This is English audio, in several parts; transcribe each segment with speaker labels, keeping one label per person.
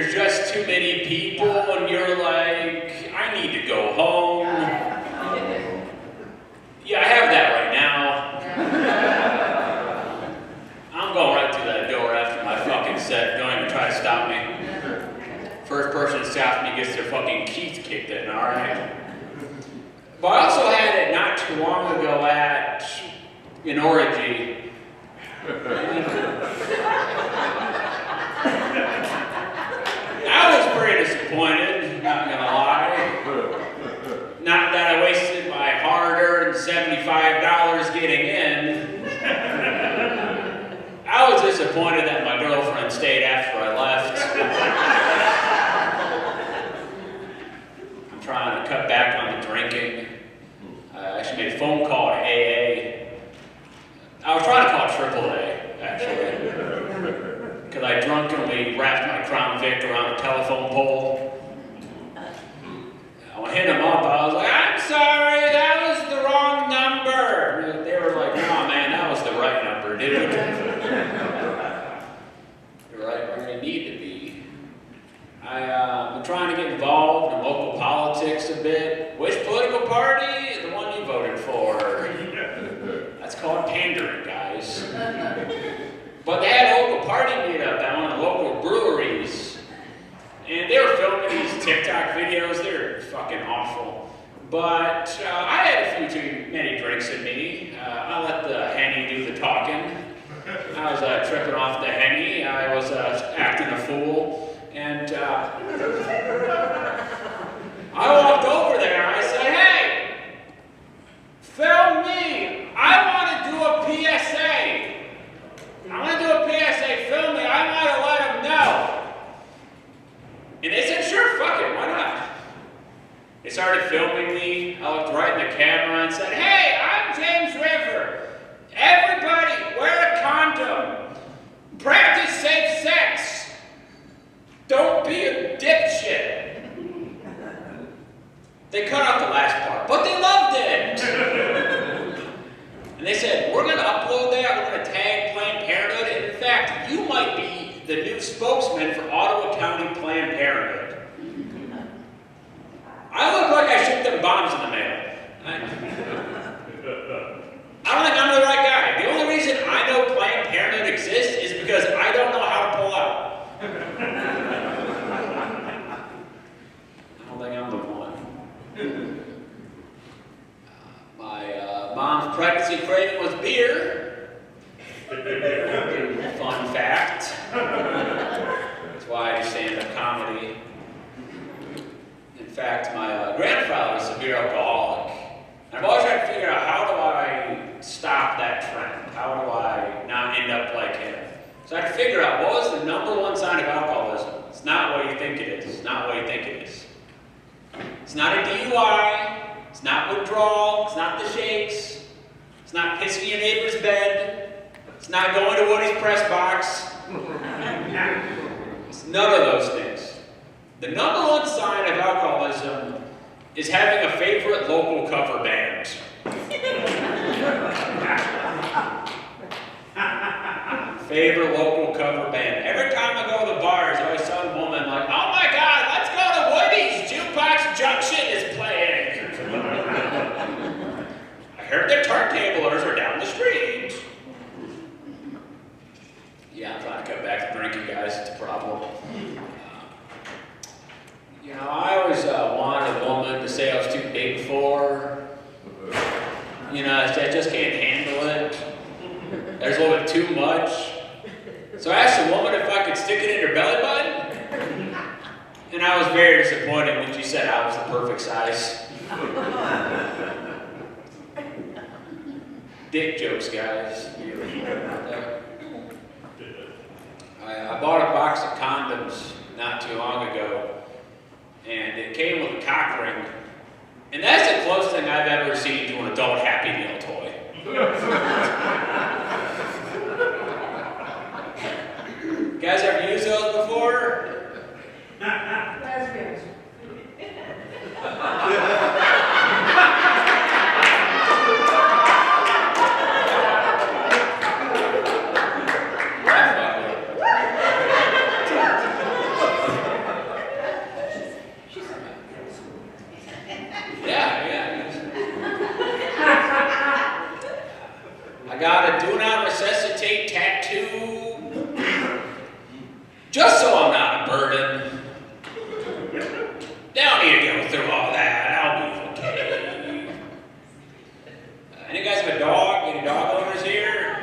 Speaker 1: there's just too many people and you're like, I need to go home. Yeah, I have that right now. I'm going right through that door after my fucking set. Don't even try to stop me. First person that stops me gets their fucking teeth kicked in, alright? But I also had it not too long ago in Orgy. I was pretty disappointed, not gonna lie. Not that I wasted my hard-earned $75 getting in. I was disappointed that my girlfriend stayed after I left. I'm trying to cut back on the drinking. I actually made a phone call to AA. I was trying to call AAA, actually. Because I drunkenly wrapped my Crown Vic around a telephone pole. I hit them up, I was like, I'm sorry, that was the wrong number. They were like, no man, that was the right number, dude. You're right where you need to be. I'm trying to get involved in local politics a bit. Which political party? The one you voted for. That's called pandering, guys. But they had a local party meetup at one of the local breweries. And they were filming these TikTok videos. They were fucking awful. But I had a few too many drinks in me. I let the Henny do the talking. I was tripping off the Henny. I was acting a fool. And I walked over there and I said, hey, film me. I want to do a PSA. I want to do a PSA. Film me. I want to let them know. And they said, sure, fuck it, why not? They started filming me. I looked right in the camera and said, hey, I'm James River. Everybody, wear a condom. Practice safe sex. Don't be a dipshit. They cut out the last part, but they loved it. And they said, we're going to upload that, we're going to tag Planned Parenthood, and in fact, you might be the new spokesman for Ottawa County Planned Parenthood. I look like I shipped them bombs in the mail. I don't think I'm the right guy. The only reason I know Planned Parenthood exists is because I don't know how to pull out. I don't think I'm the one. My mom's pregnancy craving was beer. Fun fact. That's why I do stand-up comedy. In fact, my grandfather was a severe alcoholic. And I've always tried to figure out how do I stop that trend? How do I not end up like him? So I had to figure out what was the number one sign of alcoholism. It's not what you think it is. It's not what you think it is. It's not a DUI. It's not withdrawal. It's not the shakes. It's not pissing in your neighbor's bed. It's not going to Woody's press box. It's none of those things. The number one sign of alcoholism is having a favorite local cover band. Favorite local cover band. Every time I go to the bars, I always tell the woman, like, oh my God, let's go to Woody's. Jukebox Junction is playing. I heard the turntablers are down the street. Yeah, I'm trying to cut back the drinking, guys. It's a problem. You know, I always wanted a woman to say I was too big for her. You know, I just can't handle it. There's a little bit too much. So I asked the woman if I could stick it in her belly button. And I was very disappointed when she said I was the perfect size. Dick jokes, guys. I bought a box of condoms not too long ago, and it came with a cock ring. And that's the closest thing I've ever seen to an adult Happy Meal toy. You guys ever used those before?
Speaker 2: Lesbians.
Speaker 1: just so I'm not a burden. Don't need to go through all that. I'll be okay. Any guys have a dog? Any dog owners here?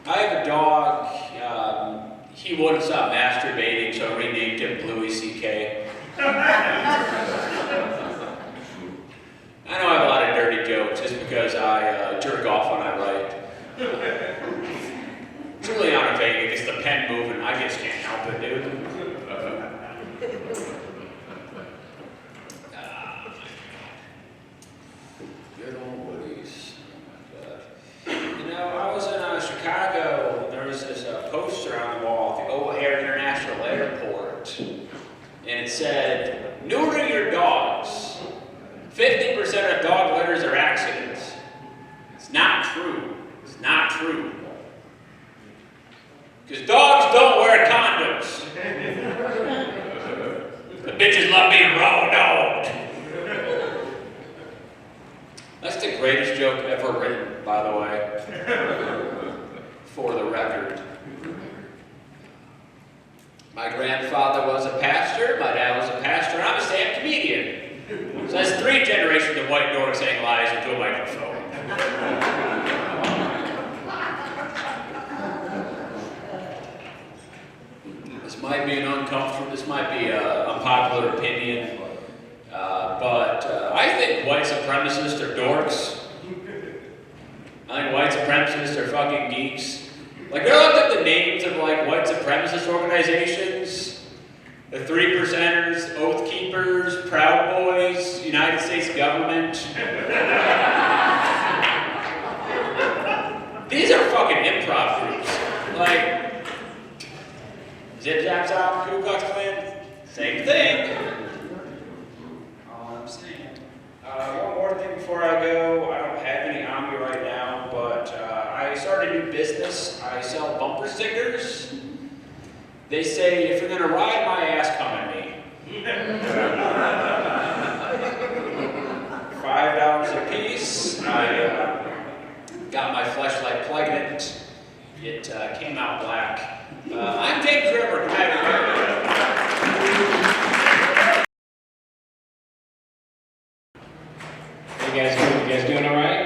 Speaker 1: I have a dog. He wouldn't stop masturbating, so I renamed him Bluey C.K. I know I have a lot of dirty jokes just because I jerk off when I write. It's really on a vague. It's the pen moving. I just can't help it, dude. Good old Woody's. You know, I was in Chicago. There was this poster on the wall at the O'Hare International Airport, and it said, "Neuter your dogs. 50% of dog litters are accidents." It's not true. It's not true. Because dogs don't wear condoms. The bitches love being raw dogged. That's the greatest joke ever written, by the way. For the record. My grandfather was a pastor, my dad was a pastor, and I'm a stand-up comedian. So that's 3 generations of white dorks saying lies into a microphone. This might be an uncomfortable, this might be an unpopular opinion, but I think white supremacists are dorks. I think white supremacists are fucking geeks. Like, I looked at the names of like white supremacist organizations. The 3%ers, Oath Keepers, Proud Boys, United States government. These are fucking improv groups. Like, Zip Zap Zop, Ku Klux Klan, same thing. All I'm saying. One more thing before I go. I don't have any on me right now, but I started a new business. I sell bumper stickers. They say, if you're gonna ride my ass, come at me. $5 a piece. I got my fleshlight pregnant. It came out black. I'm James River.
Speaker 2: Hey guys, you guys doing all right?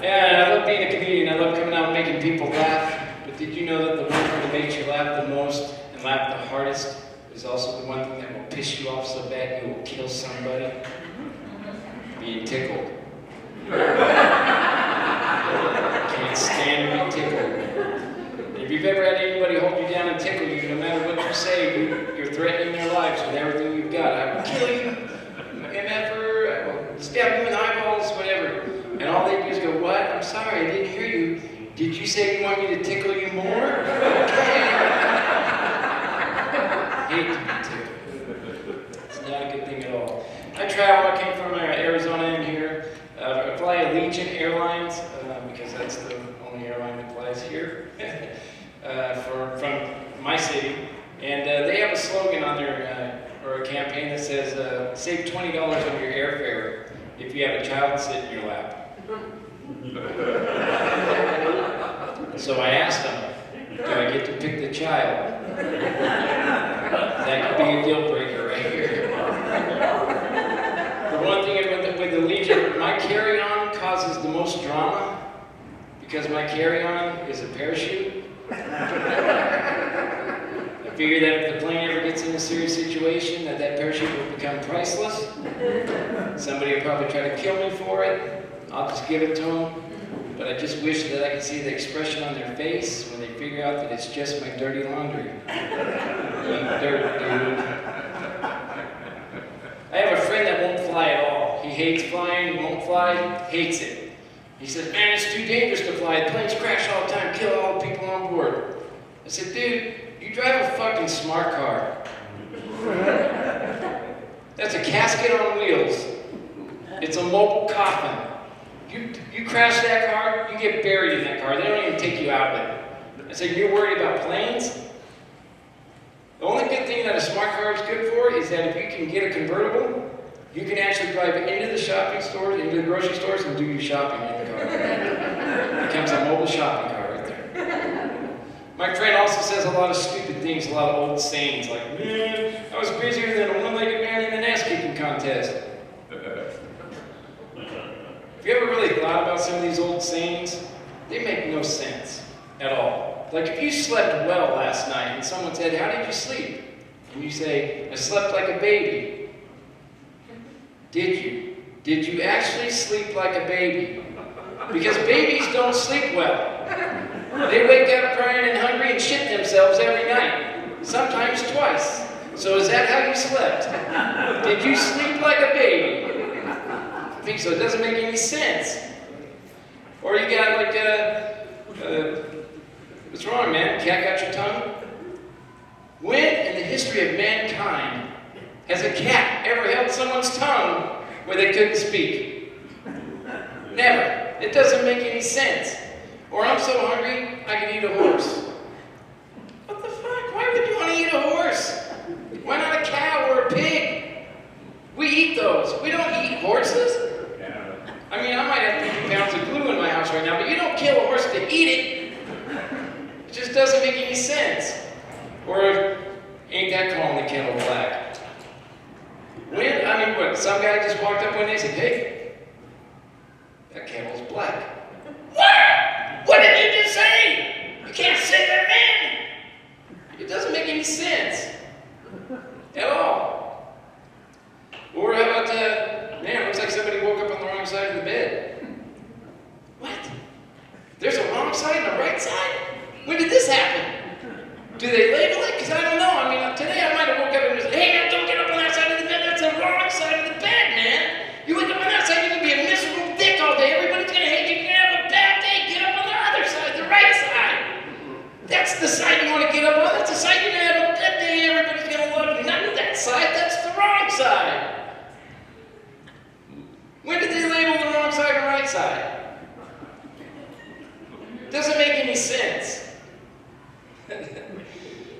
Speaker 2: Yeah, I love being a comedian. I love coming out and making people laugh. But did you know that the one thing that makes you laugh the most and laugh the hardest is also the one thing that will piss you off so bad you will kill somebody? Being tickled. Can't stand to be tickled. And if you've ever had anybody hold you down and tickle you, no matter what you say, you're threatening their lives with everything you've got. I will kill you, MFer, I will stab you in the eyeballs, whatever. And all they do is go, what? I'm sorry, I didn't hear you. Did you say you want me to tickle you more? Okay. Hate to be tickled. It's not a good thing at all. I travel. I came from Arizona in here. I fly Allegiant Airlines because that's the only airline that flies here from my city. And they have a slogan on their, or a campaign that says, save $20 on your airfare if you have a child sitting in your lap. So I asked them, do I get to pick the child? That could be a deal breaker right here. The one thing with the Legion, my carry-on causes the most drama because my carry-on is a parachute. I figure that if the plane ever gets in a serious situation, that parachute will become priceless. Somebody will probably try to kill me for it. I'll just give it to them. But I just wish that I could see the expression on their face when they figure out that it's just my dirty laundry. Dirt, dude. I have a friend that won't fly at all. He hates flying, won't fly, hates it. He says, man, it's too dangerous to fly. The planes crash all the time, kill all the people on board. I said, dude, you drive a fucking smart car. That's a casket on wheels. It's a mobile coffin. You crash that car, you get buried in that car. They don't even take you out of it. I said, you're worried about planes? The only good thing that a smart car is good for is that if you can get a convertible, you can actually drive into the shopping stores, into the grocery stores, and do your shopping in the car. It becomes a mobile shopping car right there. also says a lot of stupid things, a lot of old sayings like, man, I was busier than a one-legged man in an ass-kicking contest. Have you ever really thought about some of these old sayings? They make no sense at all. Like if you slept well last night and someone said, how did you sleep? And you say, I slept like a baby. Did you? Did you actually sleep like a baby? Because babies don't sleep well. They wake up crying and hungry and shit themselves every night. Sometimes twice. So is that how you slept? Did you sleep like a baby? I think so. It doesn't make any sense. Or you got like what's wrong, man? Cat got your tongue? When in the history of mankind has a cat ever held someone's tongue where they couldn't speak? Never. It doesn't make any sense. Or I'm so hungry, I could eat a horse. What the fuck? Why would you want to eat a horse? Why not a cow or a pig? We eat those. We don't eat horses. I mean, I might have 50 pounds of glue in my house right now, but you don't kill a horse to eat it. It just doesn't make any sense. Or ain't that calling the kettle black? What, some guy just walked up one day and said, hey, that kettle's black. What? What did you just say? You can't say that, man. It doesn't make any sense at all. Or how about, man, it looks like somebody woke up on the wrong side of the bed. What? There's a wrong side and a right side? When did this happen? Do they label it? Because I don't know. I mean, today I might have woke up and said, hey, man, don't get up on that side of the bed. That's the wrong side of the bed, man. You wake up on that side, you're going to be a miserable dick all day. Everybody's going to hate you. You're going to have a bad day. Get up on the other side, the right side. That's the side you want to get up on. That's the side you're going to have a bad day. Everybody's going to love you. Not that side. That's the wrong side. When did they label the wrong side and right side? Doesn't make any sense.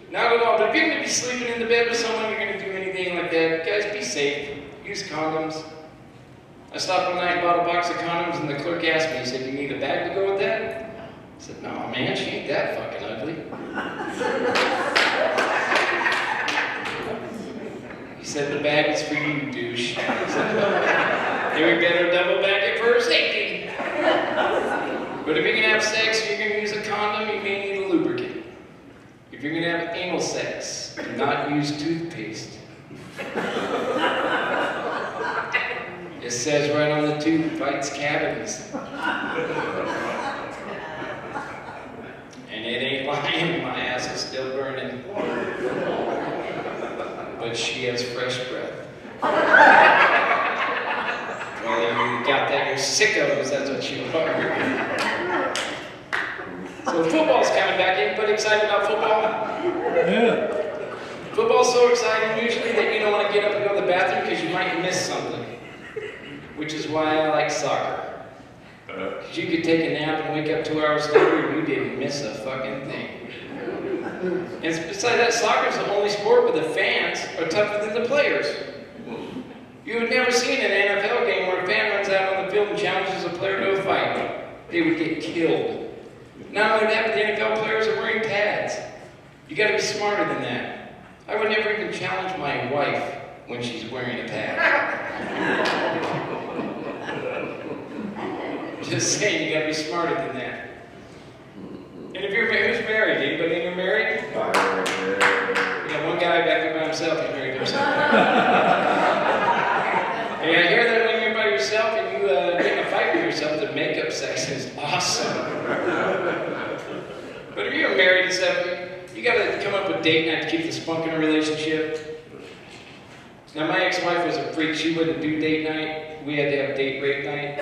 Speaker 2: Not at all, but if you're going to be sleeping in the bed with someone, you're going to do anything like that, guys, be safe. Use condoms. I stopped one night and bought a box of condoms, and the clerk asked me, he said, you need a bag to go with that? I said, no, man, she ain't that fucking ugly. He said, the bag is for you, douche. I said, then we better double back it for safety. But if you're going to have sex, you're going to use a condom, you may need a lubricant. If you're going to have anal sex, do not use toothpaste. It says right on the tube, fights cavities. And it ain't lying, my ass is still burning. But she has fresh breath. Well, you got that, you're sickos, that's what you are. So football's coming back. Anybody excited about football?
Speaker 3: Yeah.
Speaker 2: Football's so exciting usually that you don't want to get up and go to the bathroom because you might miss something. Which is why I like soccer. Because you could take a nap and wake up 2 hours later and you didn't miss a fucking thing. And besides that, soccer's the only sport where the fans are tougher than the players. You would never see in an NFL game where a fan runs out on the field and challenges a player to a fight. They would get killed. Not only that, but the NFL players are wearing pads. You got to be smarter than that. I would never even challenge my wife when she's wearing a pad. Just saying, you got to be smarter than that. And if you're married, who's married? Anybody in here married? Yeah, one guy back there by himself, he married himself. And I hear that when you're by yourself and you get in a fight with yourself, the makeup sex is awesome. But if you're married and stuff, you gotta come up with date night to keep the spunk in a relationship. Now my ex-wife was a freak, she wouldn't do date night. We had to have date rape night.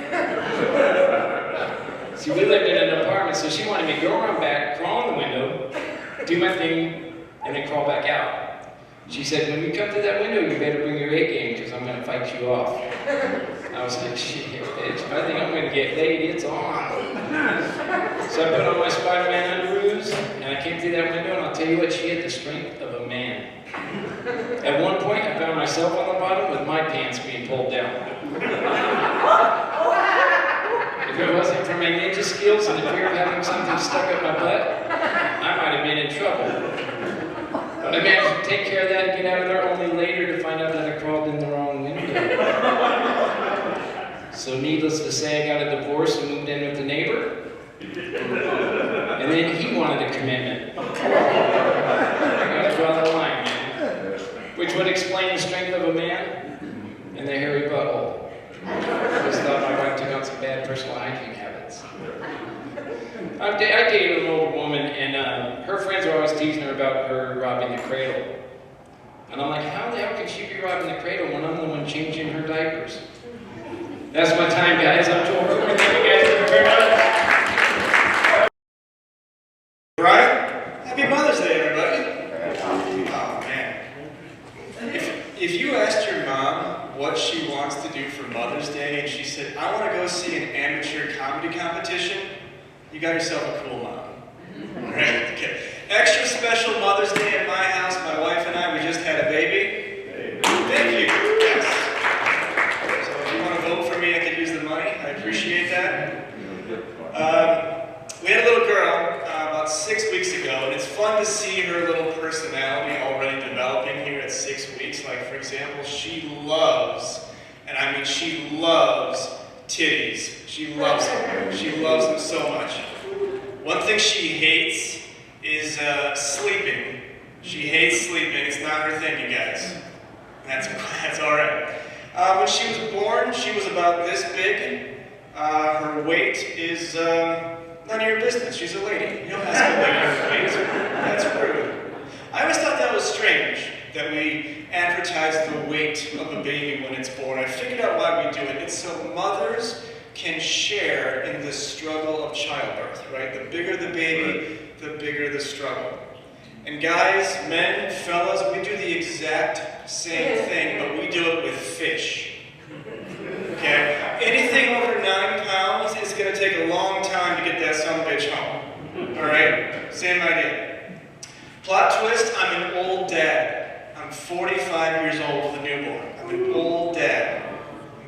Speaker 2: See, we lived in an apartment, so she wanted me to go around back, crawl in the window, do my thing, and then crawl back out. She said, when you come to that window, you better bring your A game, because I'm gonna fight you off. I was like, shit, bitch, if I think I'm gonna get laid, it's on. So I put on my Spider-Man underoos, and I came through that window, and I'll tell you what, she had the strength of a man. At one point, I found myself on the bottom with my pants being pulled down. If it wasn't for my ninja skills and the fear of having something stuck up my butt, I might have been in trouble. get out of there only later to find out that I crawled in the wrong window. So needless to say, I got a divorce and moved in with the neighbor. And then he wanted a commitment. I gotta draw the line, man. Which would explain the strength of a man and the hairy butthole. I just thought my wife took on some bad personal hygiene habits. I dated an older woman, and her friends were always teasing her about her robbing the cradle. And I'm like, how the hell can she be robbing the cradle when I'm the one changing her diapers? That's my time, guys. I'm Joel. Thank you guys very much.
Speaker 3: Right? Happy Mother's Day, everybody. Oh, man. If you asked your mom what she wants to do for Mother's Day, and she said, I want to go see an amateur comedy competition, you got yourself a cool mom. Right? Okay. Extra special Mother's Day at my house. My wife and I, we just had a baby. Thank you. Yes. So if you want to vote for me, I could use the money. I appreciate that. We had a little girl about 6 weeks ago, and it's fun to see her little personality already developing here at 6 weeks. Like, for example, she loves, and I mean she loves, titties. She loves them. She loves them so much. One thing she hates is sleeping. She hates sleeping. It's not her thing, you guys. That's all right. When she was born, she was about this big. Her weight is none of your business. She's a lady. You don't ask a lady her weight. That's rude. I always thought that was strange, that we advertise the weight of a baby when it's born. I figured out why we do it. It's so mothers can share in the struggle of childbirth, right? The bigger the baby, the bigger the struggle. And guys, men, fellas, we do the exact same thing, but we do it with fish. Okay? Anything over 9 pounds is going to take a long time to get that sumbitch home. Alright? Same idea. Plot twist, I'm an old dad. I'm 45 years old with a newborn. I'm an old dad.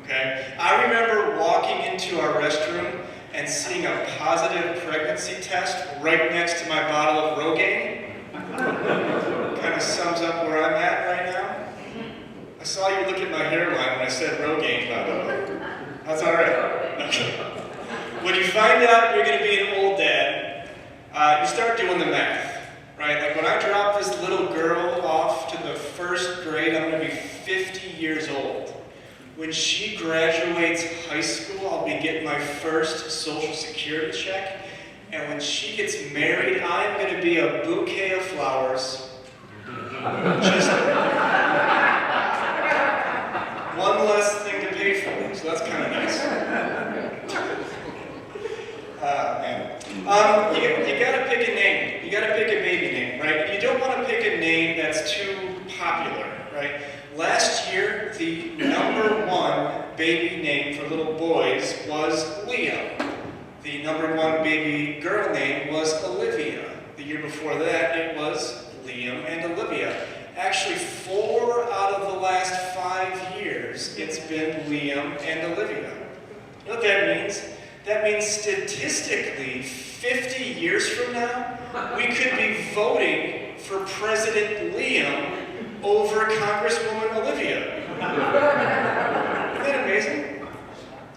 Speaker 3: Okay? I remember walking into our restroom and seeing a positive pregnancy test right next to my bottle of Rogaine. Kind of sums up where I'm at right now. I saw you look at my hairline when I said Rogaine, by the way. That's all right. Okay. When you find out you're going to be an old dad, you start doing the math, right? Like when I drop this little girl off to the 1st grade, I'm going to be 50 years old. When she graduates high school, I'll be getting my first Social Security check. And when she gets married, I'm going to be a bouquet of flowers. Just one less thing to pay for, so that's kind of nice. Man. You gotta pick a name. You gotta pick a baby name, right? You don't want to pick a name that's too popular, right? Last year, the #1 baby name for little boys was Liam. The #1 baby girl name was Olivia. The year before that, it was Liam and Olivia. Actually, 4 out of the last 5 years, it's been Liam and Olivia. You know what that means? That means statistically, 50 years from now, we could be voting for President Liam over Congresswoman Olivia. Isn't that amazing?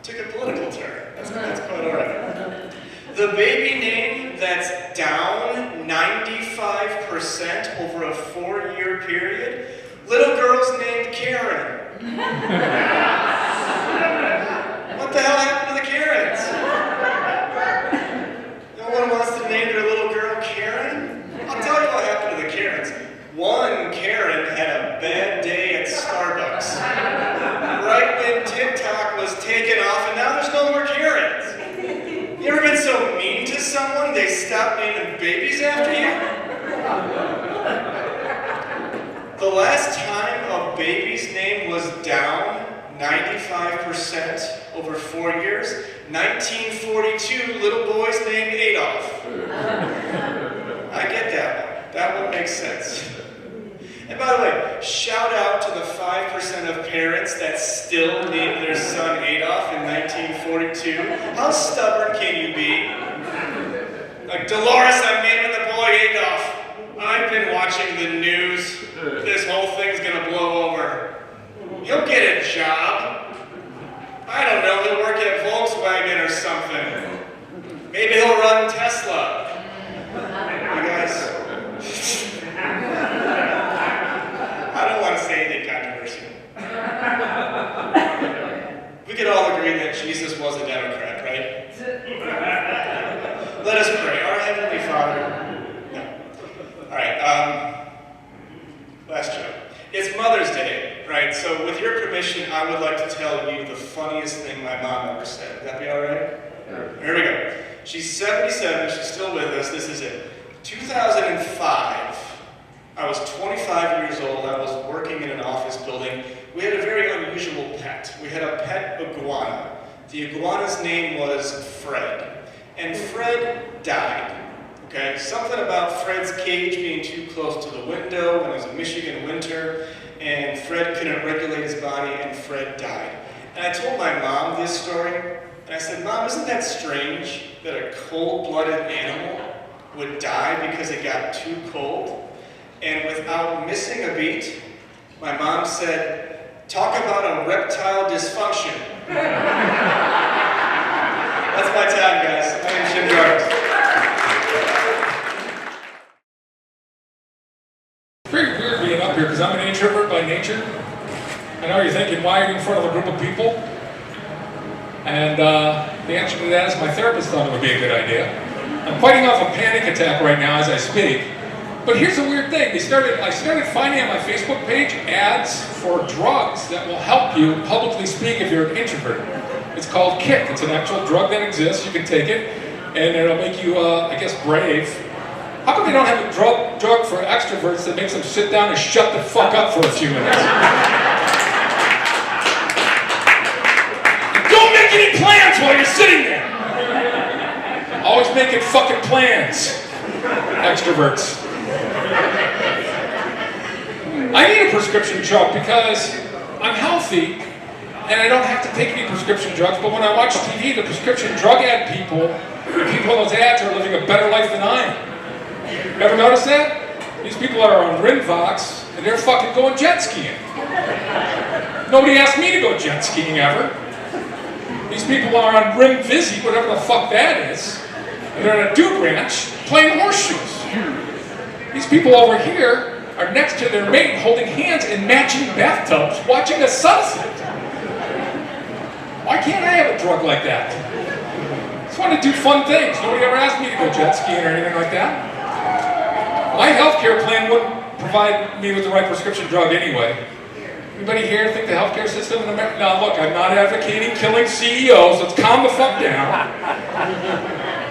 Speaker 3: Took a political turn. That's quite all right. The baby name that's down 95% over a 4-year period, little girl's named Karen. What the hell happened to the Karens? No one wants to name their little girl Karen? I'll tell you what happened to the Karens. One Karen had a bad day at Starbucks. Right when TikTok was taken off, and now there's no more Karens. You ever been so mean to someone they stopped naming babies after you? The last time a baby's name was down 95% over 4 years, 1942, little boy's named Adolf. I get that one. That one makes sense. And by the way, shout out to the 5% of parents that still named their son Adolf in 1942. How stubborn can you be? Like, Dolores, I'm naming the boy Adolf. I've been watching the news. This whole thing's so with your permission, I would like to tell you the funniest thing my mom ever said. Would that be all right? Yeah. Here we go. She's 77, she's still with us. This is it. 2005, I was 25 years old. I was working in an office building. We had a very unusual pet. We had a pet iguana. The iguana's name was Fred. And Fred died. Okay? Something about Fred's cage being too close to the window when it was a Michigan winter, and Fred couldn't regulate his body, and Fred died. And I told my mom this story, and I said, Mom, isn't that strange that a cold-blooded animal would die because it got too cold? And without missing a beat, my mom said, talk about a reptile dysfunction. That's my time, guys. My name's Jim Jarvis.
Speaker 4: Very weird being up here because I'm an introvert by nature. I know you're thinking, why are you in front of a group of people? And the answer to that is my therapist thought it would be a good idea. I'm fighting off a panic attack right now as I speak. But here's a weird thing. I started finding on my Facebook page ads for drugs that will help you publicly speak if you're an introvert. It's called Kick. It's an actual drug that exists. You can take it, and it'll make you, I guess, brave. How come they don't have a drug for extroverts that makes them sit down and shut the fuck up for a few minutes? Don't make any plans while you're sitting there. Always making fucking plans. Extroverts. I need a prescription drug because I'm healthy and I don't have to take any prescription drugs, but when I watch TV, the prescription drug ad people, the people in those ads are living a better life than I am. Ever notice that? These people are on Rinvox and they're fucking going jet skiing. Nobody asked me to go jet skiing ever. These people are on Rimvisi, whatever the fuck that is, and they're on a Duke Ranch playing horseshoes. These people over here are next to their mate holding hands in matching bathtubs watching a sunset. Why can't I have a drug like that? I just want to do fun things. Nobody ever asked me to go jet skiing or anything like that. My healthcare plan wouldn't provide me with the right prescription drug anyway. Anybody here think the healthcare system in America? Now look, I'm not advocating killing CEOs. Let's calm the fuck down.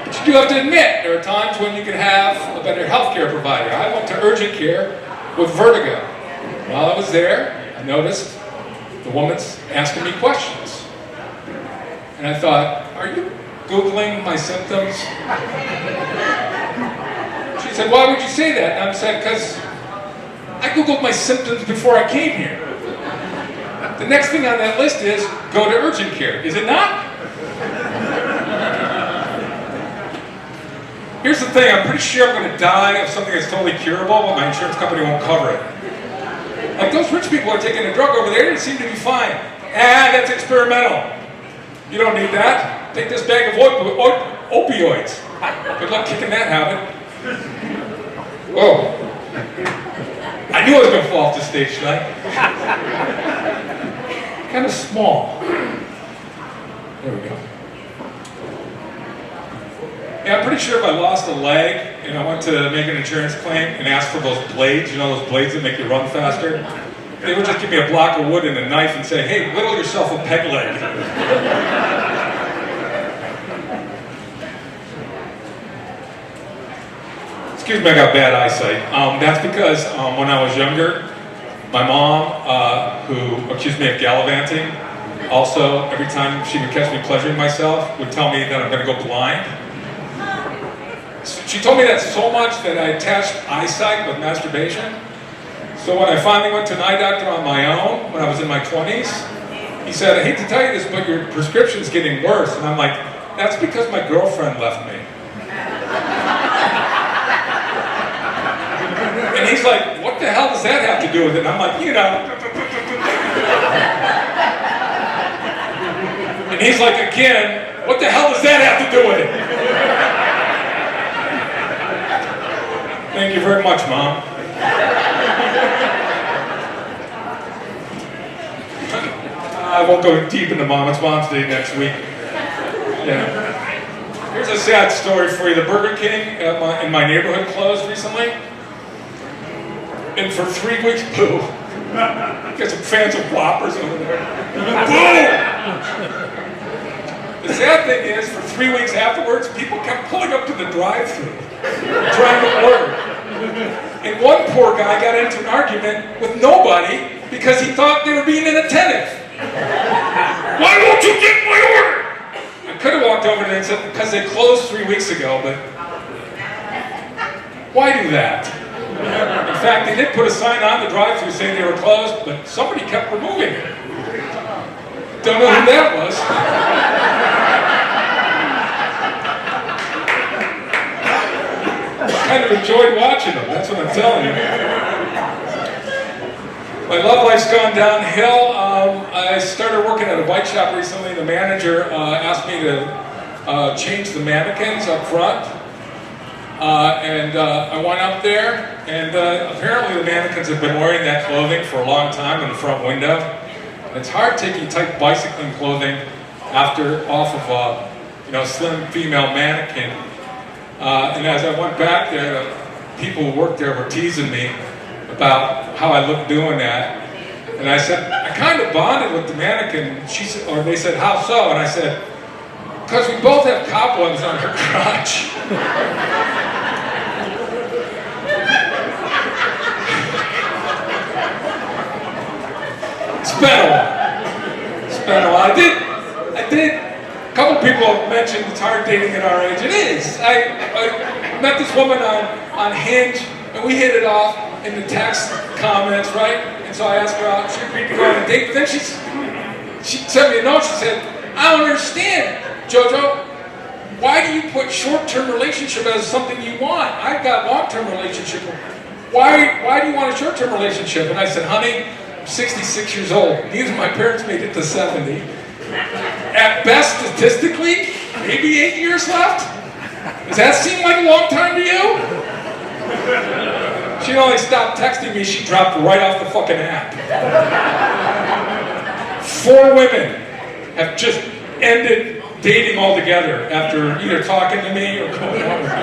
Speaker 4: But you do have to admit, there are times when you can have a better healthcare provider. I went to urgent care with vertigo. While I was there, I noticed the woman's asking me questions. And I thought, are you Googling my symptoms? She said, why would you say that? And I said, because I Googled my symptoms before I came here. The next thing on that list is, go to urgent care. Is it not? Here's the thing, I'm pretty sure I'm going to die of something that's totally curable, but my insurance company won't cover it. Like those rich people are taking a drug over there, they seem to be fine. That's experimental. You don't need that. Take this bag of opioids. Good luck kicking that habit. Whoa. I knew I was going to fall off the stage tonight. Kind of small. There we go. Yeah, I'm pretty sure if I lost a leg and I went to make an insurance claim and asked for those blades, you know those blades that make you run faster? They would just give me a block of wood and a knife and say, hey, whittle yourself a peg leg. Excuse me, I got bad eyesight. That's because when I was younger, my mom, who accused me of gallivanting, also every time she would catch me pleasuring myself, would tell me that I'm going to go blind. She told me that so much that I attached eyesight with masturbation. So when I finally went to an eye doctor on my own, when I was in my 20s, he said, I hate to tell you this, but your prescription's getting worse. And I'm like, that's because my girlfriend left me. And he's like, what the hell does that have to do with it? And I'm like, you know. And he's like, again, what the hell does that have to do with it? Thank you very much, Mom. I won't go deep into Mom. It's Mom's Day next week. Yeah. Here's a sad story for you. The Burger King in my neighborhood closed recently. And for 3 weeks, boo. Got some fans of Whoppers over there. Boom! The sad thing is, for 3 weeks afterwards, people kept pulling up to the drive-thru, trying to order. And one poor guy got into an argument with nobody because he thought they were being inattentive. Why won't you get my order? I could have walked over there and said, because they closed 3 weeks ago, but why do that? In fact, they did put a sign on the drive-thru saying they were closed, but somebody kept removing it. Don't know who that was. Kind of enjoyed watching them, that's what I'm telling you. My love life's gone downhill. I started working at a bike shop recently. The manager asked me to change the mannequins up front. I went up there, and apparently the mannequins have been wearing that clothing for a long time in the front window. It's hard taking tight bicycling clothing off of a slim female mannequin. And as I went back there, the people who worked there were teasing me about how I looked doing that. And I said, I kind of bonded with the mannequin. They said, how so? And I said, because we both have cobwebs on her crotch. It's been a while. I did. A couple people have mentioned it's hard dating at our age. It is. I met this woman on Hinge, and we hit it off in the text comments, right? And so I asked her out. She agreed to go on a date. But then she sent me a note. She said, I don't understand, JoJo. Why do you put short-term relationship as something you want? I've got long-term relationship. Why do you want a short-term relationship? And I said, honey, I'm 66 years old. Neither of my parents made it to 70. At best, statistically, maybe 8 years left. Does that seem like a long time to you? She only stopped texting me, she dropped right off the fucking app. 4 women have just ended dating altogether after either talking to me or going on with me.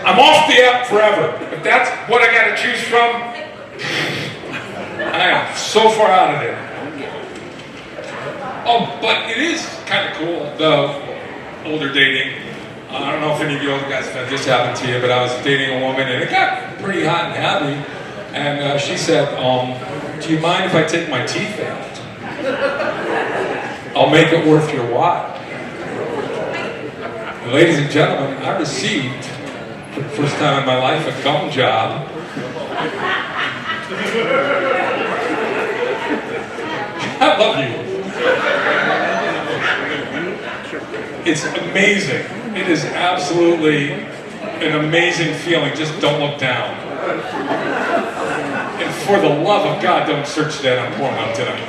Speaker 4: I'm off the app forever. If that's what I gotta choose from, I am so far out of there. Oh, but it is kind of cool, the older dating. I don't know if any of you older guys have had this happen to you, but I was dating a woman and it got pretty hot and heavy. And she said, do you mind if I take my teeth out? I'll make it worth your while. And ladies and gentlemen, I received, for the first time in my life, a gum job. I love you. It's amazing. It is absolutely an amazing feeling. Just don't look down. And for the love of God, don't search that on Pornhub tonight.